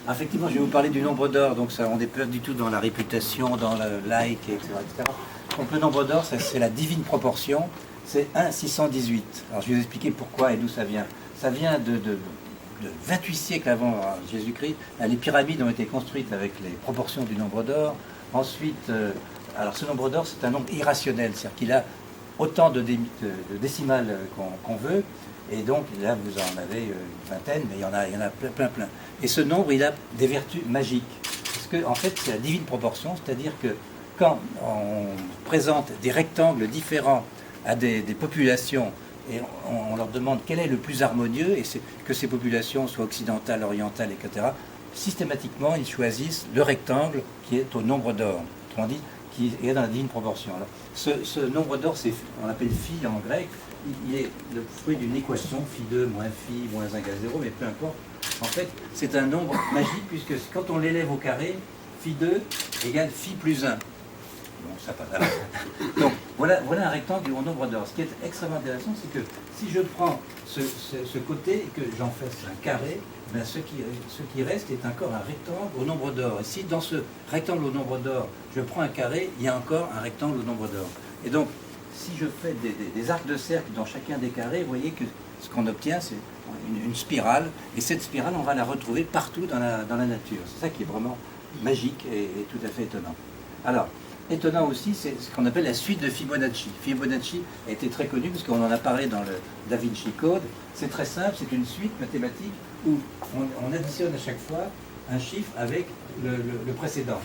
Effectivement, je vais vous parler du nombre d'or, donc ça, on n'est pas du tout dans la réputation, dans le like, etc. etc. Donc le nombre d'or, c'est la divine proportion, c'est 1,618. Alors je vais vous expliquer pourquoi et d'où ça vient. Ça vient de 28 siècles avant Jésus-Christ. Les pyramides ont été construites avec les proportions du nombre d'or. Ensuite, alors ce nombre d'or, c'est un nombre irrationnel, c'est-à-dire qu'il a autant de décimales qu'on veut. Et donc là, vous en avez une vingtaine, mais il y en a plein. Et ce nombre, il a des vertus magiques. Parce que, en fait, c'est la divine proportion, c'est-à-dire que quand on présente des rectangles différents à des populations, et on leur demande quel est le plus harmonieux, et que ces populations soient occidentales, orientales, etc., systématiquement, ils choisissent le rectangle qui est au nombre d'or. Autrement dit, qui est dans la divine proportion. Alors, ce nombre d'or, on l'appelle phi en grec. Il est le fruit d'une équation, phi2 moins phi moins 1 égale 0, mais peu importe. En fait, c'est un nombre magique, puisque quand on l'élève au carré, phi2 égale phi plus 1. Bon, ça passe. Alors, donc, voilà un rectangle au nombre d'or. Ce qui est extrêmement intéressant, c'est que si je prends ce côté et que j'en fasse un carré, ben ce qui reste est encore un rectangle au nombre d'or. Et si dans ce rectangle au nombre d'or, je prends un carré, il y a encore un rectangle au nombre d'or. Et donc, si je fais des arcs de cercle dans chacun des carrés, vous voyez que ce qu'on obtient, c'est une spirale. Et cette spirale, on va la retrouver partout dans la nature. C'est ça qui est vraiment magique et tout à fait étonnant. Alors, étonnant aussi, c'est ce qu'on appelle la suite de Fibonacci. Fibonacci a été très connu parce qu'on en a parlé dans le Da Vinci Code. C'est très simple, c'est une suite mathématique où on additionne à chaque fois un chiffre avec le précédent.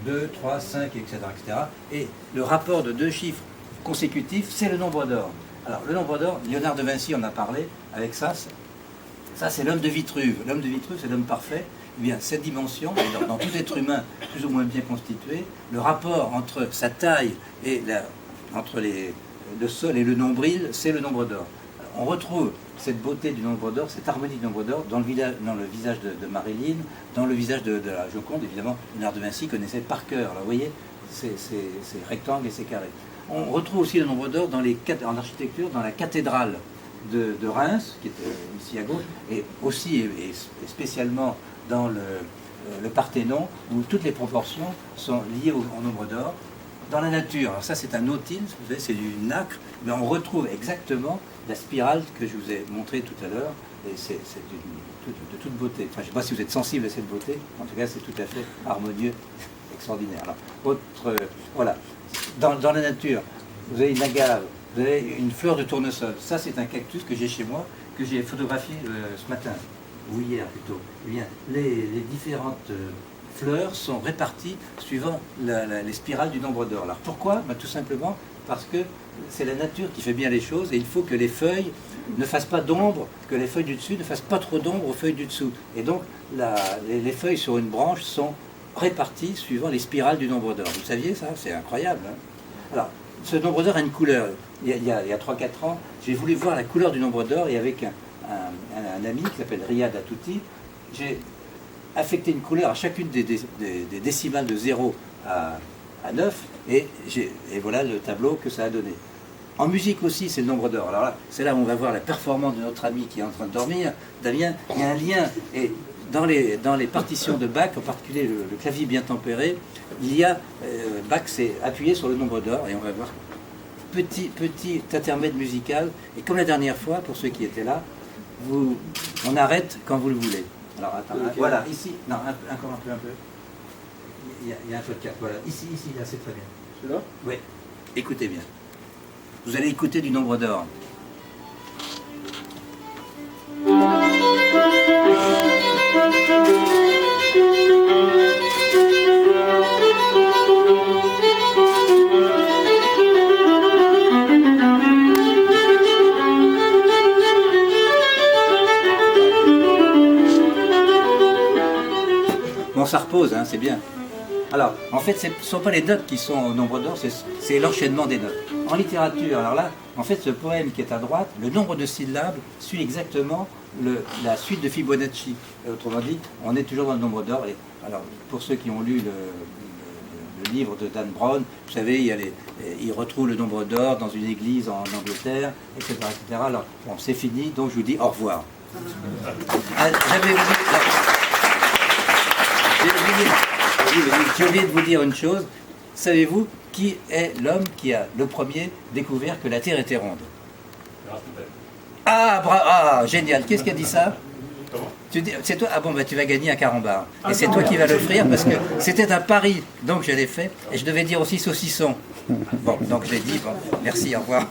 2, 3, 5, etc., etc. Et le rapport de deux chiffres consécutif, c'est le nombre d'or. Alors, le nombre d'or, Léonard de Vinci en a parlé avec ça. Ça, c'est l'homme de Vitruve. L'homme de Vitruve, c'est l'homme parfait. Eh bien, cette dimension, dans tout être humain plus ou moins bien constitué, le rapport entre sa taille et entre le sol et le nombril, c'est le nombre d'or. On retrouve cette beauté du nombre d'or, cette harmonie du nombre d'or dans le visage de Marilyn, dans le visage de la Joconde. Évidemment, Léonard de Vinci connaissait par cœur. Alors, vous voyez, ces rectangles et ces carrés. On retrouve aussi le nombre d'or en architecture dans la cathédrale de Reims, qui est ici à gauche, et aussi et spécialement dans le Parthénon, où toutes les proportions sont liées au nombre d'or. Dans la nature, alors ça c'est un nautile, vous savez, c'est du nacre, mais on retrouve exactement la spirale que je vous ai montrée tout à l'heure, et c'est de toute beauté. Enfin, je ne sais pas si vous êtes sensible à cette beauté, en tout cas c'est tout à fait harmonieux, extraordinaire. Alors, voilà. Dans la nature, vous avez une agave, vous avez une fleur de tournesol. Ça, c'est un cactus que j'ai chez moi, que j'ai photographié ce matin, ou hier plutôt. Eh bien, les différentes fleurs sont réparties suivant les spirales du nombre d'or. Alors pourquoi? Tout simplement parce que c'est la nature qui fait bien les choses et il faut que les feuilles ne fassent pas d'ombre, que les feuilles du dessus ne fassent pas trop d'ombre aux feuilles du dessous. Et donc, les feuilles sur une branche sont réparties suivant les spirales du nombre d'or. Vous saviez ça? C'est incroyable. Hein. Alors, ce nombre d'or a une couleur. Il y a 3-4 ans, j'ai voulu voir la couleur du nombre d'or et avec un ami qui s'appelle Riyad Atouti, j'ai affecté une couleur à chacune des décimales de 0 à 9 et voilà le tableau que ça a donné. En musique aussi, c'est le nombre d'or. Alors là, c'est là où on va voir la performance de notre ami qui est en train de dormir. Damien, il y a un lien. Et dans les partitions de Bach, en particulier le clavier bien tempéré, il y a Bach s'est appuyé sur le nombre d'or et on va voir petit intermède musical. Et comme la dernière fois, pour ceux qui étaient là, on arrête quand vous le voulez. Alors attends, okay. Voilà, ici, non, encore un peu. Il y a un peu de 4, voilà. Ici, là, c'est très bien. Celui-là? Oui, écoutez bien. Vous allez écouter du nombre d'or. Bon, ça repose, hein, c'est bien. Alors, en fait, ce ne sont pas les notes qui sont au nombre d'or, c'est l'enchaînement des notes. En littérature, alors là, en fait, ce poème qui est à droite, le nombre de syllabes suit exactement la suite de Fibonacci. Autrement dit, on est toujours dans le nombre d'or. Alors, pour ceux qui ont lu le livre de Dan Brown, vous savez, il retrouve le nombre d'or dans une église en Angleterre, etc. etc. Alors, bon, c'est fini, donc je vous dis au revoir. j'ai oublié de vous dire une chose. Savez-vous qui est l'homme qui a le premier découvert que la Terre était ronde? Ah, génial. Qu'est-ce qui a dit ça? C'est toi? Ah bon, bah, tu vas gagner un carambar. Et c'est toi qui vas l'offrir parce que c'était un pari. Donc je l'ai fait. Et je devais dire aussi saucisson. Bon, donc je l'ai dit. Bon, merci, au revoir.